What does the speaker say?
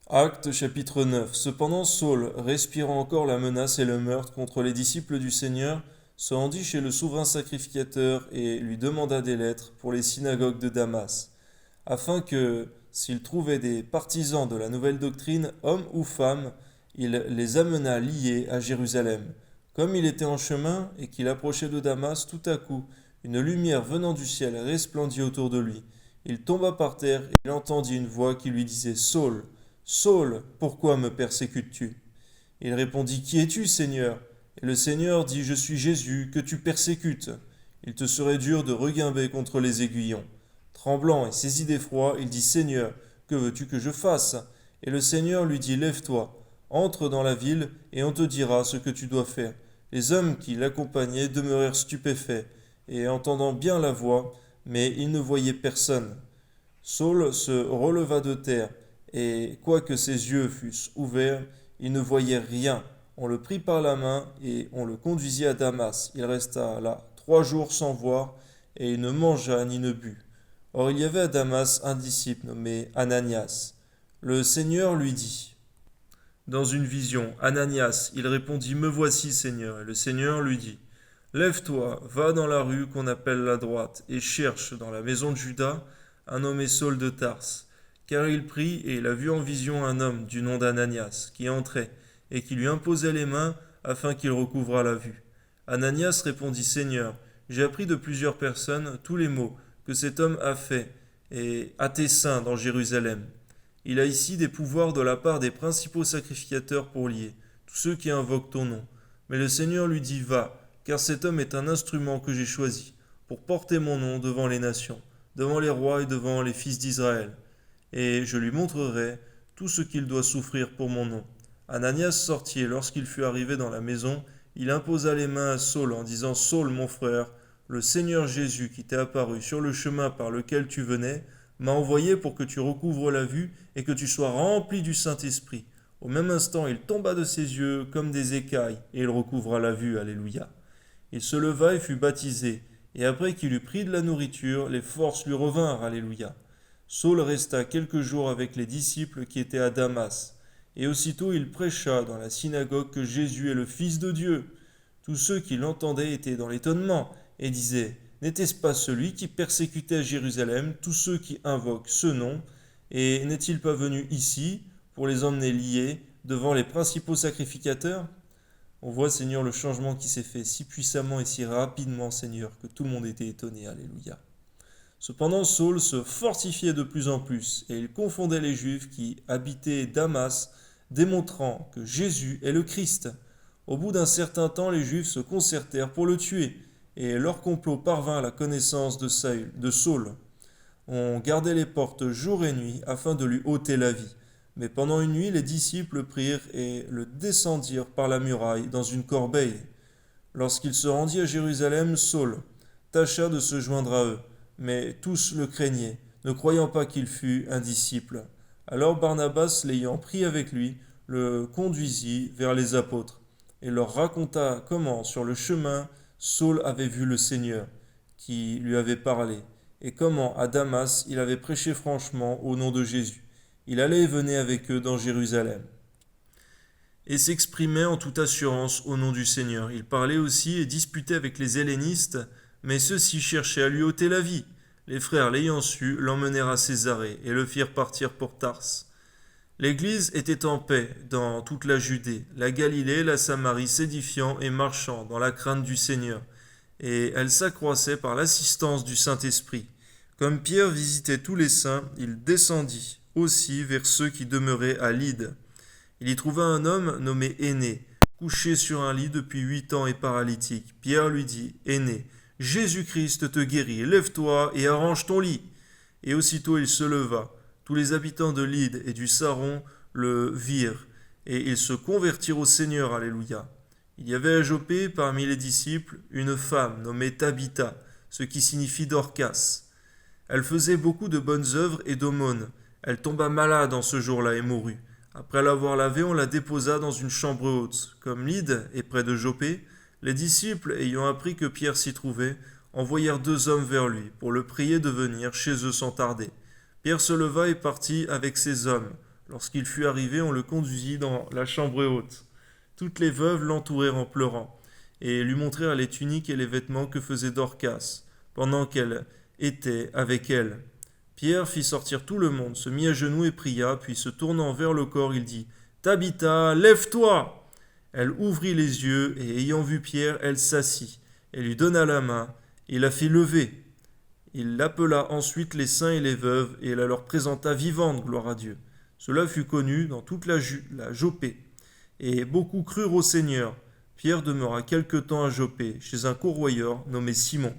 Actes chapitre 9. Cependant Saul, respirant encore la menace et le meurtre contre les disciples du Seigneur, se rendit chez le souverain sacrificateur et lui demanda des lettres pour les synagogues de Damas, afin que, s'il trouvait des partisans de la nouvelle doctrine, hommes ou femmes, il les amenât liés à Jérusalem. Comme il était en chemin et qu'il approchait de Damas, tout à coup, une lumière venant du ciel resplendit autour de lui. Il tomba par terre et il entendit une voix qui lui disait: Saul, Saul, pourquoi me persécutes-tu? Il répondit: Qui es-tu, Seigneur? Et le Seigneur dit: Je suis Jésus, que tu persécutes. Il te serait dur de regimber contre les aiguillons. Tremblant et saisi d'effroi, il dit: Seigneur, que veux-tu que je fasse? Et le Seigneur lui dit: Lève-toi, entre dans la ville, et on te dira ce que tu dois faire. Les hommes qui l'accompagnaient demeurèrent stupéfaits, et entendant bien la voix, mais ils ne voyaient personne. Saul se releva de terre, et quoique ses yeux fussent ouverts, il ne voyait rien. On le prit par la main, et on le conduisit à Damas. Il resta là 3 jours sans voir, et il ne mangea ni ne but. Or il y avait à Damas un disciple nommé Ananias. Le Seigneur lui dit, dans une vision: Ananias. Il répondit: Me voici, Seigneur. Et le Seigneur lui dit: Lève-toi, va dans la rue qu'on appelle la droite, et cherche dans la maison de Judas un nommé Saul de Tarse. Car il prit, et il a vu en vision un homme du nom d'Ananias, qui entrait, et qui lui imposait les mains, afin qu'il recouvrât la vue. Ananias répondit: Seigneur, j'ai appris de plusieurs personnes tous les maux que cet homme a fait, et à tes saints dans Jérusalem. Il a ici des pouvoirs de la part des principaux sacrificateurs pour lier tous ceux qui invoquent ton nom. Mais le Seigneur lui dit: Va, car cet homme est un instrument que j'ai choisi pour porter mon nom devant les nations, devant les rois et devant les fils d'Israël. Et je lui montrerai tout ce qu'il doit souffrir pour mon nom. Ananias sortit, et lorsqu'il fut arrivé dans la maison, il imposa les mains à Saul en disant: Saul, mon frère, le Seigneur Jésus qui t'est apparu sur le chemin par lequel tu venais m'a envoyé pour que tu recouvres la vue et que tu sois rempli du Saint-Esprit. Au même instant, il tomba de ses yeux comme des écailles, et il recouvra la vue. Alléluia. Il se leva et fut baptisé, et après qu'il eut pris de la nourriture, les forces lui revinrent. Alléluia. Saul resta quelques jours avec les disciples qui étaient à Damas, et aussitôt il prêcha dans la synagogue que Jésus est le Fils de Dieu. Tous ceux qui l'entendaient étaient dans l'étonnement, et disaient: N'était-ce pas celui qui persécutait à Jérusalem tous ceux qui invoquent ce nom? Et n'est-il pas venu ici pour les emmener liés devant les principaux sacrificateurs? On voit, Seigneur, le changement qui s'est fait si puissamment et si rapidement, Seigneur, que tout le monde était étonné. Alléluia. Cependant, Saul se fortifiait de plus en plus, et il confondait les Juifs qui habitaient Damas, démontrant que Jésus est le Christ. Au bout d'un certain temps, les Juifs se concertèrent pour le tuer, et leur complot parvint à la connaissance de Saul. On gardait les portes jour et nuit afin de lui ôter la vie. Mais pendant une nuit, les disciples prirent et le descendirent par la muraille dans une corbeille. Lorsqu'il se rendit à Jérusalem, Saul tâcha de se joindre à eux, mais tous le craignaient, ne croyant pas qu'il fût un disciple. Alors Barnabas, l'ayant pris avec lui, le conduisit vers les apôtres, et leur raconta comment, sur le chemin, Saul avait vu le Seigneur, qui lui avait parlé, et comment, à Damas, il avait prêché franchement au nom de Jésus. Il allait et venait avec eux dans Jérusalem et s'exprimait en toute assurance au nom du Seigneur. Il parlait aussi et disputait avec les hellénistes, mais ceux-ci cherchaient à lui ôter la vie. Les frères, l'ayant su, l'emmenèrent à Césarée et le firent partir pour Tarse. L'Église était en paix dans toute la Judée, la Galilée, la Samarie, s'édifiant et marchant dans la crainte du Seigneur, et elle s'accroissait par l'assistance du Saint-Esprit. Comme Pierre visitait tous les saints, il descendit aussi vers ceux qui demeuraient à Lyde. Il y trouva un homme nommé Aîné, couché sur un lit depuis 8 ans et paralytique. Pierre lui dit: Aîné, Jésus-Christ te guérit, lève-toi et arrange ton lit. Et aussitôt il se leva. Tous les habitants de Lyde et du Saron le virent, et ils se convertirent au Seigneur. Alléluia. Il y avait à Jopé, parmi les disciples, une femme nommée Tabitha, ce qui signifie Dorcas. Elle faisait beaucoup de bonnes œuvres et d'aumônes. Elle tomba malade en ce jour-là et mourut. Après l'avoir lavée, on la déposa dans une chambre haute. Comme Lyde est près de Jopé, les disciples, ayant appris que Pierre s'y trouvait, envoyèrent 2 hommes vers lui pour le prier de venir chez eux sans tarder. Pierre se leva et partit avec ces hommes. Lorsqu'il fut arrivé, on le conduisit dans la chambre haute. Toutes les veuves l'entourèrent en pleurant, et lui montrèrent les tuniques et les vêtements que faisait Dorcas, pendant qu'elle était avec elles. Pierre fit sortir tout le monde, se mit à genoux et pria, puis se tournant vers le corps, il dit « Tabitha, lève-toi !» Elle ouvrit les yeux, et ayant vu Pierre, elle s'assit, et lui donna la main, et la fit lever. Il appela ensuite les saints et les veuves, et la leur présenta vivante, gloire à Dieu. Cela fut connu dans toute la Jopée, et beaucoup crurent au Seigneur. Pierre demeura quelque temps à Jopée, chez un courroyeur nommé Simon.